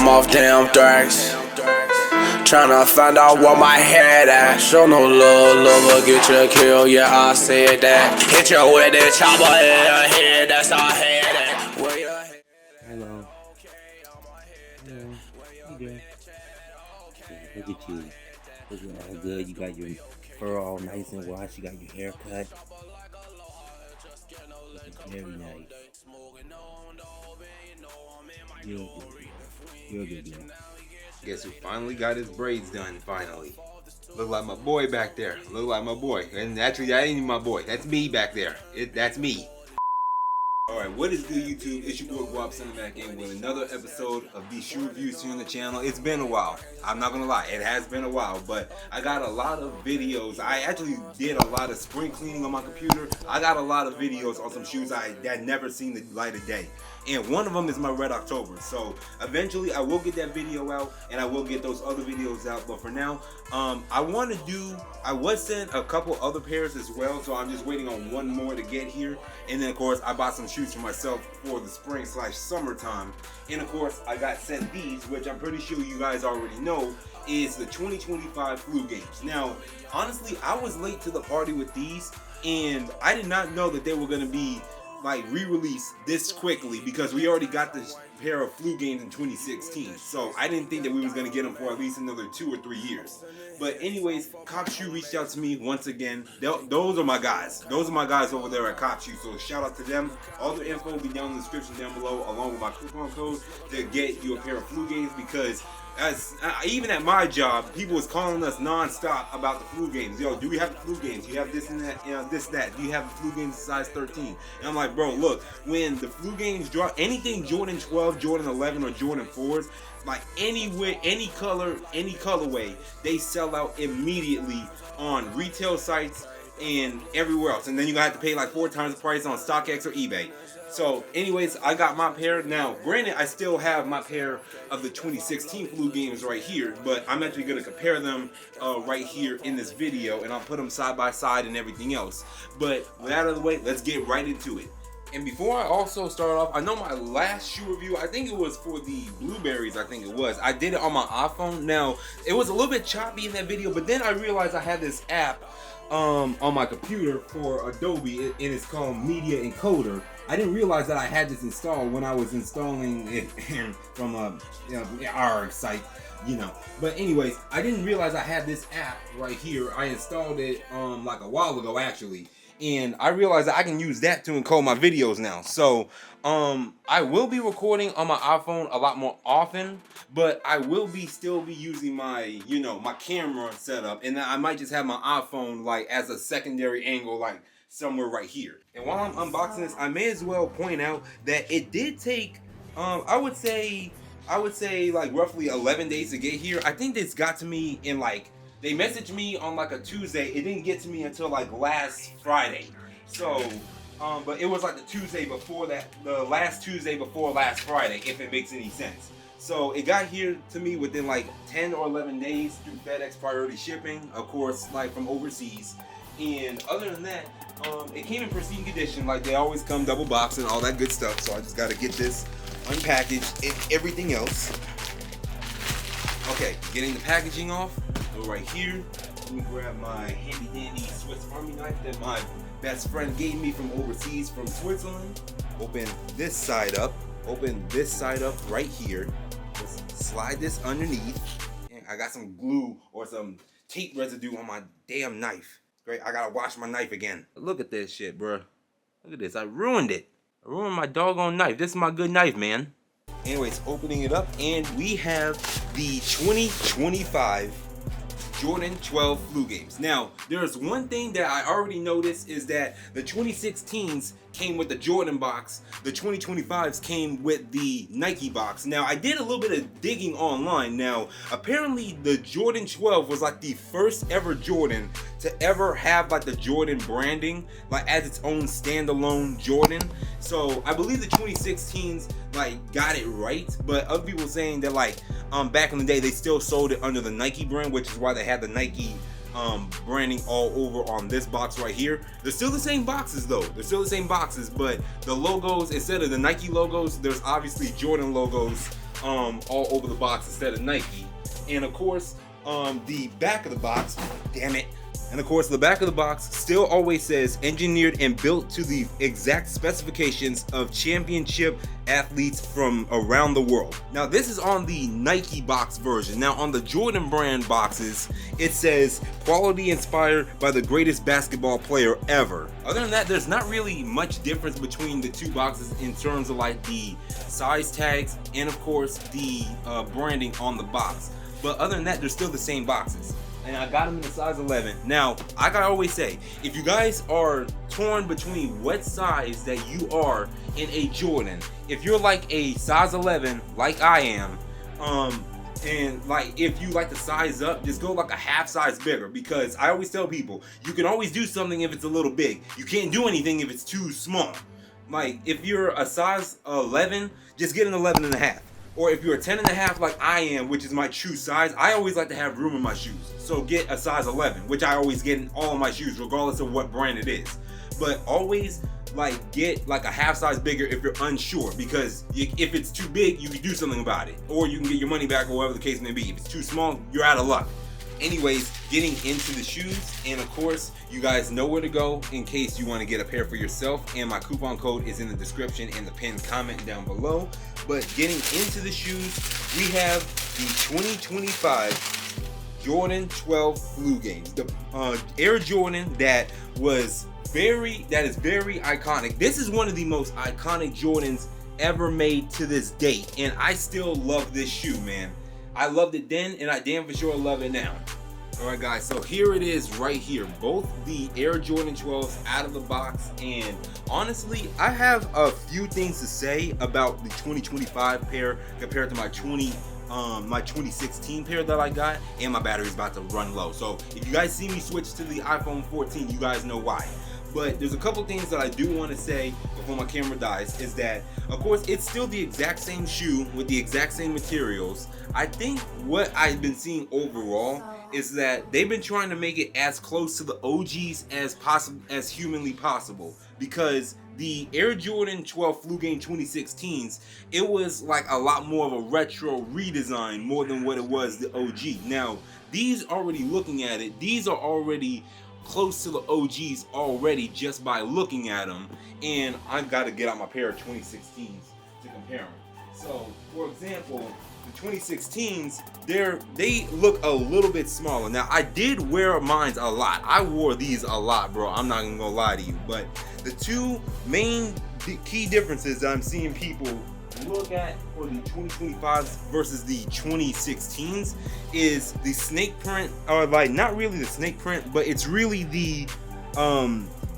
I'm off damn thrax. Tryna find out where my head at. Show no love, but get your kill, yeah, I said that. Hit you with that chopper in your head, that's our head at. Where your head at? Hello. Look at you. Looking all good. You got your fur all nice and washed. You got your hair cut. Looking very nice. You're good, yeah. Guess who finally got his braids done, finally. Look like my boy back there. Look like my boy. And actually, that ain't even my boy. That's me back there. That's me. Alright, what is good, YouTube? It's your boy Gwop sending back in with another episode of these shoe reviews here on the channel. It's been a while. I'm not gonna lie, it has been a while, but I got a lot of videos. I actually did a lot of spring cleaning on my computer. I got a lot of videos on some shoes that never seen the light of day. And one of them is my Red October. So eventually I will get that video out and I will get those other videos out. But for now, I was sent a couple other pairs as well. So I'm just waiting on one more to get here. And then of course I bought some shoes for myself for the spring/summertime. And of course I got sent these, which I'm pretty sure you guys already know is the 2025 flu games. Now, honestly, I was late to the party with these and I did not know that they were going to be like re-released this quickly because we already got this pair of flu games in 2016, so I didn't think that we was gonna get them for at least another 2 or 3 years. But anyways, Cop Shoe reached out to me once again. Those are my guys. Those are my guys over there at Cop Shoe, so shout out to them. All the info will be down in the description down below, along with my coupon code to get you a pair of flu games, because even at my job, people was calling us non-stop about the flu games. Yo, do we have the flu games? You have this and that, you know, this, that. Do you have the flu games size 13? And I'm like, bro, look, when the flu games drop, anything Jordan 12, Jordan 11, or Jordan 4s, like anywhere, any color, any colorway, they sell out immediately on retail sites and everywhere else. And then you're gonna have to pay like 4 times the price on StockX or eBay. So anyways, I got my pair. Now, granted, I still have my pair of the 2016 flu games right here, but I'm actually going to compare them right here in this video, and I'll put them side by side and everything else. But with that out of the way, let's get right into it. And before I also start off, I know my last shoe review, I think it was for the blueberries, I think it was. I did it on my iPhone. Now, it was a little bit choppy in that video, but then I realized I had this app on my computer for Adobe, and it's called Media Encoder. I didn't realize that I had this installed when I was installing it from a ARG site, you know. But anyways, I didn't realize I had this app right here. I installed it like a while ago actually, and I realized that I can use that to encode my videos now. So I will be recording on my iPhone a lot more often, but I will still be using my my camera setup, and I might just have my iPhone like as a secondary angle, like somewhere right here. And while I'm unboxing this, I may as well point out that it did take I would say like roughly 11 days to get here. I think this got to me in like, they messaged me on like a Tuesday. It didn't get to me until like last Friday. So but it was like the Tuesday before that, the last Tuesday before last Friday, if it makes any sense. So it got here to me within like 10 or 11 days through FedEx priority shipping, of course, like from overseas. And other than that, it came in pristine condition, like they always come, double boxed and all that good stuff. So I just got to get this unpackaged and everything else. Okay, getting the packaging off. Go right here. Let me grab my handy dandy Swiss Army knife that my best friend gave me from overseas, from Switzerland. Open this side up. Open this side up right here. Just slide this underneath. And I got some glue or some tape residue on my damn knife. Great, I gotta wash my knife again. Look at this shit, bro. Look at this, I ruined it. I ruined my doggone knife. This is my good knife, man. Anyways, opening it up, and we have the 2025 Jordan 12 flu games. Now, there's one thing that I already noticed is that the 2016s came with the Jordan box, the 2025s came with the Nike box. Now, I did a little bit of digging online. Now, apparently the Jordan 12 was like the first ever Jordan to ever have like the Jordan branding, like as its own standalone Jordan. So I believe the 2016s like got it right, but other people saying that like back in the day they still sold it under the Nike brand, which is why they had the Nike branding all over on this box right here. They're still the same boxes though. They're still the same boxes, but the logos, instead of the Nike logos, there's obviously Jordan logos all over the box instead of Nike. And of course, the back of the box, damn it. And of course, the back of the box still always says engineered and built to the exact specifications of championship athletes from around the world. Now, this is on the Nike box version. Now, on the Jordan brand boxes, it says quality inspired by the greatest basketball player ever. Other than that, there's not really much difference between the two boxes in terms of like the size tags and of course the branding on the box. But other than that, they're still the same boxes. And I got them in the size 11. Now, I gotta always say, if you guys are torn between what size that you are in a Jordan, if you're like a size 11, like I am, and like if you like to size up, just go like a half size bigger, because I always tell people, you can always do something if it's a little big. You can't do anything if it's too small. Like if you're a size 11, just get an 11 and a half. Or if you're a 10 and a half like I am, which is my true size, I always like to have room in my shoes. So get a size 11, which I always get in all of my shoes, regardless of what brand it is. But always like get like a half size bigger if you're unsure, because if it's too big, you can do something about it. Or you can get your money back, or whatever the case may be. If it's too small, you're out of luck. Anyways, getting into the shoes, and of course, you guys know where to go in case you want to get a pair for yourself, and my coupon code is in the description and the pinned comment down below. But getting into the shoes, we have the 2025 Jordan 12 Flu Games, the Air Jordan that is very iconic. This is one of the most iconic Jordans ever made to this date, and I still love this shoe, man. I loved it then, and I damn for sure love it now. Alright guys, so here it is right here. Both the Air Jordan 12s out of the box, and honestly, I have a few things to say about the 2025 pair compared to my 2016 pair that I got, and my battery's about to run low. So if you guys see me switch to the iPhone 14, you guys know why. But there's a couple things that I do want to say before my camera dies, is that of course it's still the exact same shoe with the exact same materials. I think what I've been seeing overall is that they've been trying to make it as close to the OGs as possible, as humanly possible, because the Air Jordan 12 Flu Game 2016s, it was like a lot more of a retro redesign more than what it was the OG. Now these, already looking at it, these are already close to the OGs already just by looking at them, and I've got to get out my pair of 2016s to compare them. So for example, the 2016s, they look a little bit smaller. Now I did wear mine a lot. I wore these a lot, bro. I'm not gonna lie to you, but the two main key differences that I'm seeing people look at for the 2025s versus the 2016s is the snake print, or like not really the snake print, but it's really the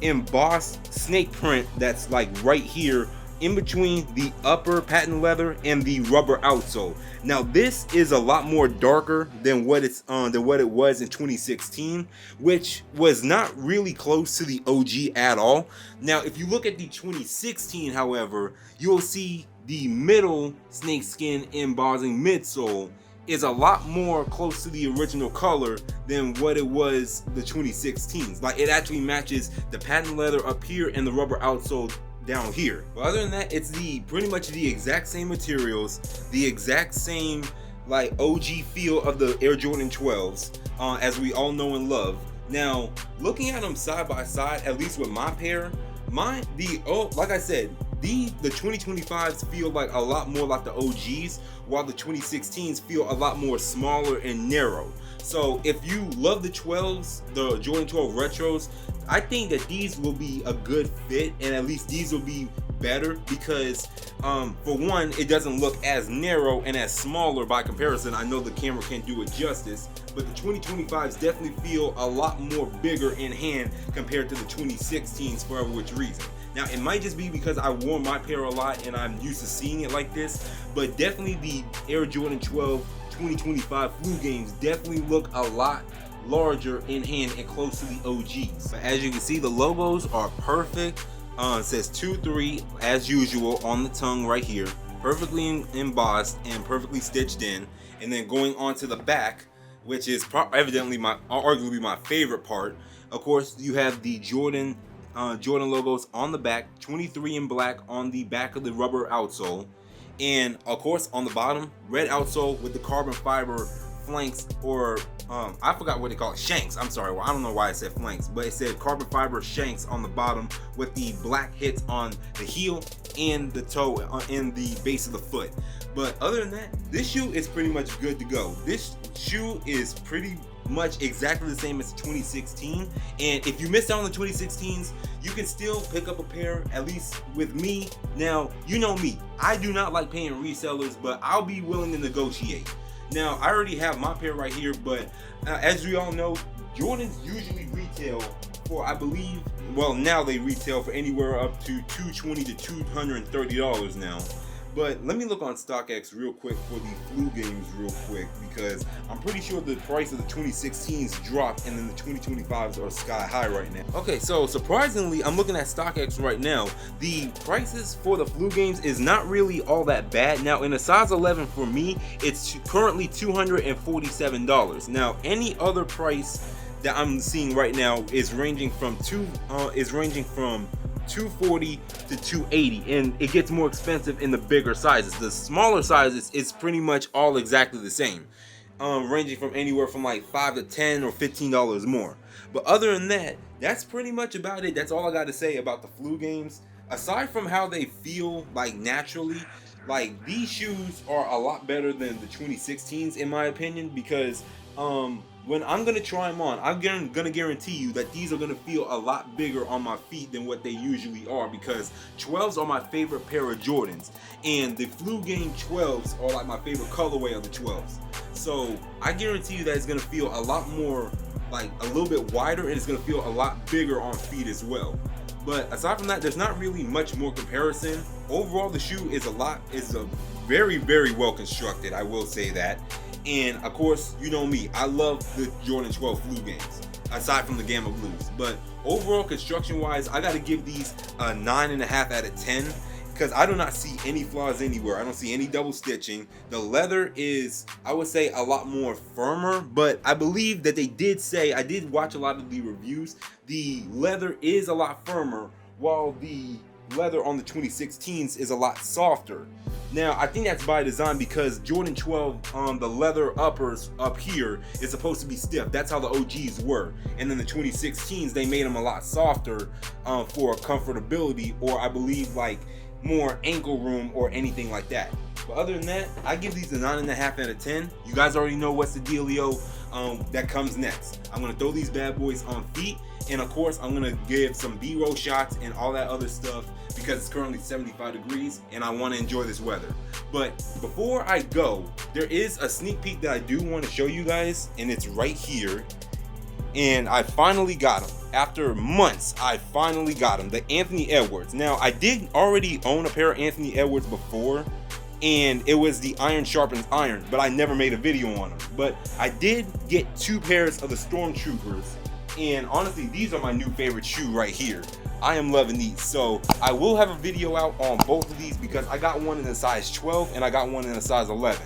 embossed snake print that's like right here in between the upper patent leather and the rubber outsole. Now this is a lot more darker than what it was in 2016, which was not really close to the OG at all. Now if you look at the 2016, however, you'll see the middle snakeskin embossing midsole is a lot more close to the original color than what it was the 2016s. Like it actually matches the patent leather up here and the rubber outsole down here. But other than that, it's pretty much the exact same materials, the exact same like OG feel of the Air Jordan 12s, as we all know and love. Now looking at them side by side, at least with my pair, like I said, the 2025s feel like a lot more like the OGs, while the 2016s feel a lot more smaller and narrow. So if you love the 12s, the Jordan 12 retros, I think that these will be a good fit, and at least these will be better because for one, it doesn't look as narrow and as smaller by comparison. I know the camera can't do it justice, but the 2025s definitely feel a lot more bigger in hand compared to the 2016s for which reason. Now it might just be because I wore my pair a lot and I'm used to seeing it like this, but definitely the Air Jordan 12 2025 Flu Games definitely look a lot larger in hand and close to the OGs. But as you can see, the logos are perfect. It says 2-3 as usual on the tongue right here, perfectly embossed and perfectly stitched in. And then going on to the back, which is evidently arguably my favorite part. Of course, you have the Jordan logos on the back, 23 in black on the back of the rubber outsole. And of course on the bottom, red outsole with the carbon fiber flanks, or I forgot what they call it, shanks. I'm sorry, well, I don't know why I said flanks, but it said carbon fiber shanks on the bottom with the black hits on the heel and the toe and the base of the foot. But other than that, this shoe is pretty much good to go. This shoe is pretty much exactly the same as 2016, and if you missed out on the 2016s, you can still pick up a pair, at least with me. Now, you know me, I do not like paying resellers, but I'll be willing to negotiate. Now, I already have my pair right here, but as we all know, Jordans usually retail for, I believe, well, now they retail for anywhere up to $220 to $230 now. But let me look on StockX real quick for the flu games real quick, because I'm pretty sure the price of the 2016s dropped and then the 2025s are sky high right now. Okay, so surprisingly, I'm looking at StockX right now. The prices for the flu games is not really all that bad. Now, in a size 11 for me, it's currently $247. Now, any other price that I'm seeing right now is ranging from $240 to $280, and it gets more expensive in the bigger sizes. The smaller sizes is pretty much all exactly the same, ranging from anywhere from like $5 to $10 or $15 more. But other than that, that's pretty much about it. That's all I got to say about the flu games. Aside from how they feel like naturally, like these shoes are a lot better than the 2016s in my opinion, because when I'm gonna try them on, I'm gonna guarantee you that these are gonna feel a lot bigger on my feet than what they usually are, because 12s are my favorite pair of Jordans, and the flu game 12s are like my favorite colorway of the 12s. So I guarantee you that it's gonna feel a lot more, like a little bit wider, and it's gonna feel a lot bigger on feet as well. But aside from that, there's not really much more comparison. Overall, the shoe is a very, very well constructed, I will say that. And of course, you know me, I love the Jordan 12 flu games, aside from the Gamma Blues. But overall, construction wise, I gotta give these a 9.5 out of 10, because I do not see any flaws anywhere. I don't see any double stitching. The leather is, I would say, a lot more firmer, but I believe that they did say, I did watch a lot of the reviews, the leather is a lot firmer, while the leather on the 2016s is a lot softer. Now, I think that's by design, because Jordan 12 on the leather uppers up here is supposed to be stiff. That's how the OGs were. And then the 2016s, they made them a lot softer for comfortability, or I believe like more ankle room or anything like that. But other than that, I give these a 9.5 out of 10. You guys already know what's the dealio that comes next. I'm gonna throw these bad boys on feet, and of course I'm gonna give some B-roll shots and all that other stuff, because it's currently 75 degrees and I want to enjoy this weather. But before I go, there is a sneak peek that I do want to show you guys, and it's right here. And I finally got them. After months, I finally got them. The Anthony Edwards. Now, I did already own a pair of Anthony Edwards before, and it was the iron sharpens iron, but I never made a video on them. But I did get 2 pairs of the Stormtroopers, and honestly, these are my new favorite shoe right here. I am loving these, so I will have a video out on both of these, because I got one in a size 12 and I got one in a size 11,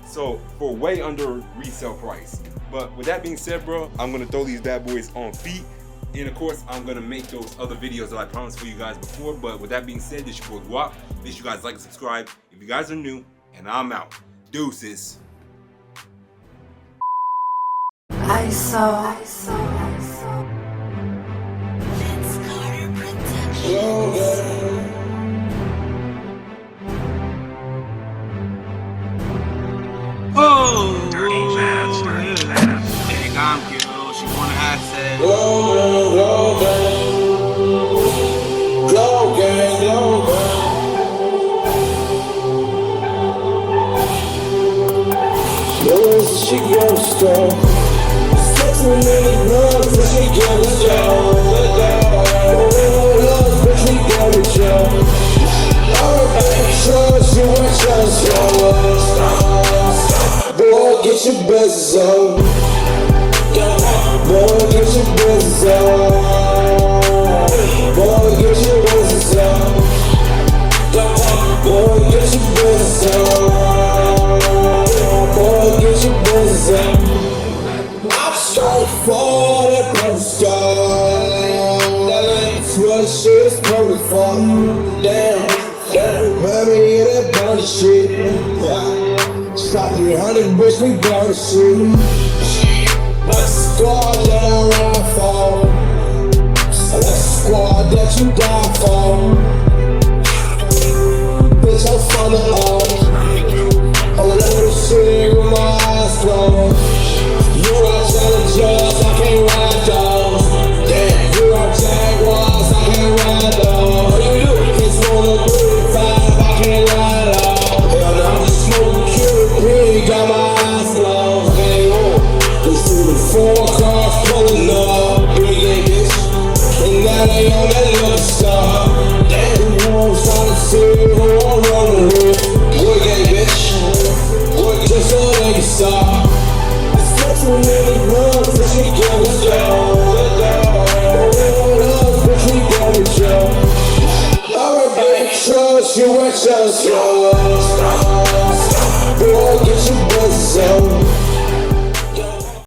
so for way under resale price. But with that being said, bro, I'm gonna throw these bad boys on feet, and of course I'm gonna make those other videos that I promised for you guys before. But with that being said, this is your boy Gwop. Make sure you guys like and subscribe if you guys are new, and I'm out. Deuces. I saw. Oh, think I'm cute. She wanna have sex. She got strong. 6 minutes love, but she got strong. But she got it strong. She wants boy, get your best on. Boy, get your best on. Boy, get your best on. Boy, get your best on. Boy, get your best on. I'm so for the postcard. That's what shit's coming from. Damn. Baby, that bounty shit. we gotta see. That squad that I ride for, that squad that you die for. Bitch, I'm from the off. I'm never sitting with my eyes closed. You are challengers, I can't ride those. Damn, you are jaguars, I can't ride those. It's on a 35, I can't ride those. Hell no, I'm just smoking Cupid, got my eyes closed. Hey, they see the 4 cars pulling up, big bitch. And now they on that little stuff. Damn, who wants to see who I'm rolling with? Boy, gang, bitch. Boy, just so they can stop. That's when they run, bitch, we go to jail. Bitch, we go to jail. Alright, bitch, trust you, I trust you.